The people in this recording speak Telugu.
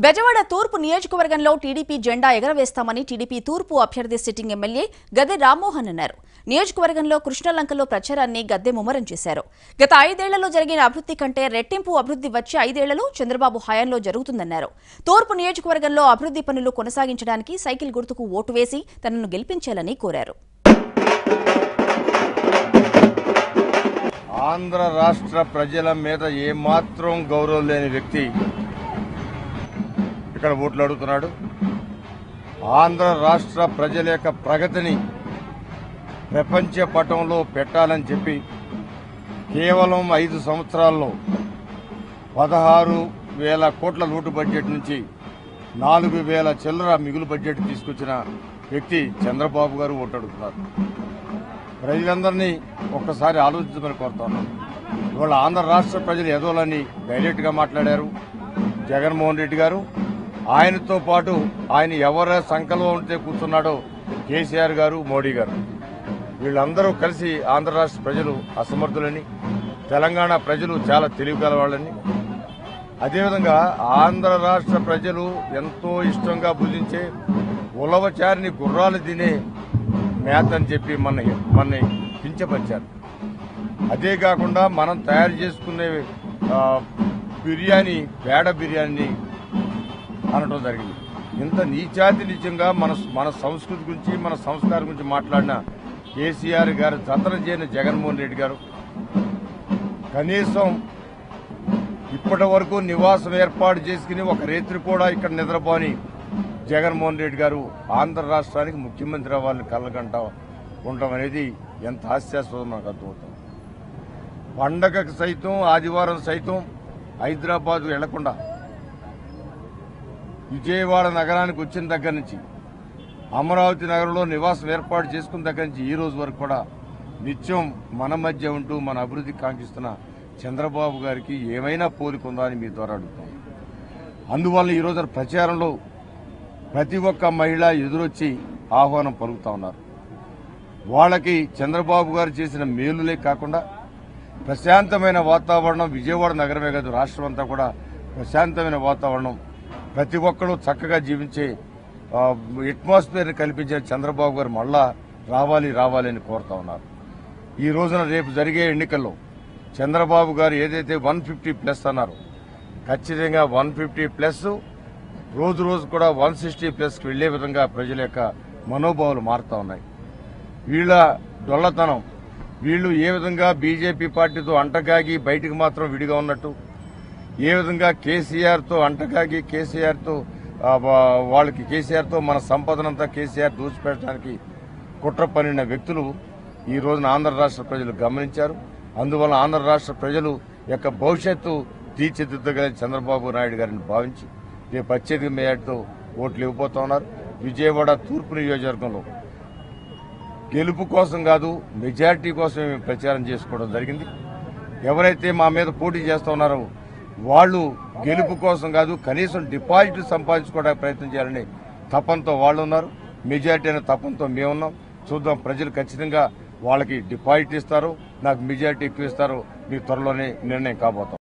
బెజవాడ తూర్పు నియోజకవర్గంలో టీడీపీ జెండా ఎగరవేస్తామని టీడీపీ తూర్పు అభ్యర్థి సిట్టింగ్ ఎమ్మెల్యే గద్దె రామ్మోహన్ అన్నారు. నియోజకవర్గంలో కృష్ణలంకలో ప్రచారాన్ని గద్దె ముమ్మరం చేశారు. గత 5 ఏళ్లలో జరిగిన అభివృద్ధి కంటే రెట్టింపు అభివృద్ధి వచ్చే 5 ఏళ్లలో చంద్రబాబు హయాంలో జరుగుతుందన్నారు. తూర్పు నియోజకవర్గంలో అభివృద్ధి పనులు కొనసాగించడానికి సైకిల్ గుర్తుకు ఓటు వేసి తనను గెలిపించాలని కోరారు. ఆంధ్ర రాష్ట్ర ప్రజల మీద ఏమాత్రం గౌరవం లేని వ్యక్తి ఇక్కడ ఓట్లు అడుగుతున్నాడు. ఆంధ్ర రాష్ట్ర ప్రజల యొక్క ప్రగతిని ప్రపంచ పటంలో పెట్టాలని చెప్పి కేవలం 5 సంవత్సరాల్లో 16,000 కోట్ల లోటు బడ్జెట్ నుంచి 4,000 చిల్లర మిగులు బడ్జెట్ తీసుకొచ్చిన వ్యక్తి చంద్రబాబు గారు ఓటు అడుగుతున్నారు. ప్రజలందరినీ ఒక్కసారి ఆలోచించమని కోరుతున్నాను. ఇవాళ ఆంధ్ర రాష్ట్ర ప్రజలు ఎదోలని డైరెక్ట్గా మాట్లాడారు జగన్మోహన్ రెడ్డి గారు. ఆయనతో పాటు ఆయన ఎవరి సంకల్పం ఉంటే కూర్చున్నాడో కేసీఆర్ గారు, మోడీ గారు, వీళ్ళందరూ కలిసి ఆంధ్ర రాష్ట్ర ప్రజలు అసమర్థులని, తెలంగాణ ప్రజలు చాలా తెలివిగల వాళ్ళని, అదేవిధంగా ఆంధ్ర రాష్ట్ర ప్రజలు ఎంతో ఇష్టంగా భుజించే ఉలవచారిని గుర్రాలు తినే మేత అని చెప్పి మనని కించపరిచారు. అదే కాకుండా మనం తయారు చేసుకునే బిర్యానీ పేడ బిర్యానీ అనడం జరిగింది. ఇంత నీచాతి నిజంగా మన సంస్కృతి గురించి, మన సంస్కారం గురించి మాట్లాడిన కేసీఆర్ గారు జతన చేయని జగన్మోహన్ రెడ్డి గారు కనీసం ఇప్పటి వరకు నివాసం ఏర్పాటు చేసుకుని ఒక రేత్రి కూడా ఇక్కడ నిద్రపోని జగన్మోహన్ రెడ్డి గారు ఆంధ్ర రాష్ట్రానికి ముఖ్యమంత్రి అవ్వాలని కళ్ళగంట ఉండటం అనేది ఎంత హాస్యాస్పదం మనకు అర్థమవుతుంది. పండగకు సైతం, ఆదివారం సైతం హైదరాబాద్ వెళ్లకుండా విజయవాడ నగరానికి వచ్చిన దగ్గర నుంచి, అమరావతి నగరంలో నివాసం ఏర్పాటు చేసుకున్న దగ్గర నుంచి ఈ రోజు వరకు కూడా నిత్యం మన మధ్య ఉంటూ మన అభివృద్ధి కాంక్షిస్తున్న చంద్రబాబు గారికి ఏమైనా పోలికుందా అని మీ ద్వారా అడుగుతాం. అందువల్ల ఈ రోజు ప్రచారంలో ప్రతి ఒక్క మహిళ ఎదురొచ్చి ఆహ్వానం పలుకుతా ఉన్నారు. వాళ్ళకి చంద్రబాబు గారు చేసిన మేలులే కాకుండా ప్రశాంతమైన వాతావరణం, విజయవాడ నగరమే కాదు రాష్ట్రం అంతా కూడా ప్రశాంతమైన వాతావరణం, ప్రతి ఒక్కరూ చక్కగా జీవించే అట్మాస్ఫియర్ని కల్పించే చంద్రబాబు గారు మళ్ళా రావాలి అని కోరుతా ఉన్నారు. ఈ రోజున రేపు జరిగే ఎన్నికల్లో చంద్రబాబు గారు ఏదైతే 150+ అన్నారో ఖచ్చితంగా 150+ రోజు కూడా 160+కి వెళ్లే విధంగా ప్రజల యొక్క మనోభావాలు మారుతా ఉన్నాయి. వీళ్ళ డొల్లతనం, వీళ్ళు ఏ విధంగా బీజేపీ పార్టీతో అంటగాగి బయటికి మాత్రం విడిగా ఉన్నట్టు, ఏ విధంగా కేసీఆర్తో అంటగాగి కేసీఆర్తో మన సంపదనంతా కేసీఆర్ దోచిపెట్టడానికి కుట్ర పన్నిన వ్యక్తులు ఈ రోజున ఆంధ్ర రాష్ట్ర ప్రజలు గమనించారు. అందువల్ల ఆంధ్ర రాష్ట్ర ప్రజలు యొక్క భవిష్యత్తు తీర్చిదిద్దగల చంద్రబాబు నాయుడు గారిని భావించి రేపు అత్యధిక మేయర్తో ఓట్లు ఇవ్వబోతా ఉన్నారు. విజయవాడ తూర్పు నియోజకవర్గంలో గెలుపు కోసం కాదు, మెజారిటీ కోసం మేము ప్రచారం చేసుకోవడం జరిగింది. ఎవరైతే మా మీద పోటీ చేస్తూ ఉన్నారో వాళ్ళు గెలుపు కోసం కాదు, కనీసం డిపాజిట్ సంపాదించుకోవడానికి ప్రయత్నం చేయాలని తపంతో వాళ్ళు ఉన్నారు. మెజారిటీ అనే తపంతో మేమున్నాం. చూద్దాం, ప్రజలు ఖచ్చితంగా వాళ్ళకి డిపాజిట్ ఇస్తారు, నాకు మెజారిటీ ఎక్కువ ఇస్తారు, మీ త్వరలోనే నిర్ణయం కాబోతాం.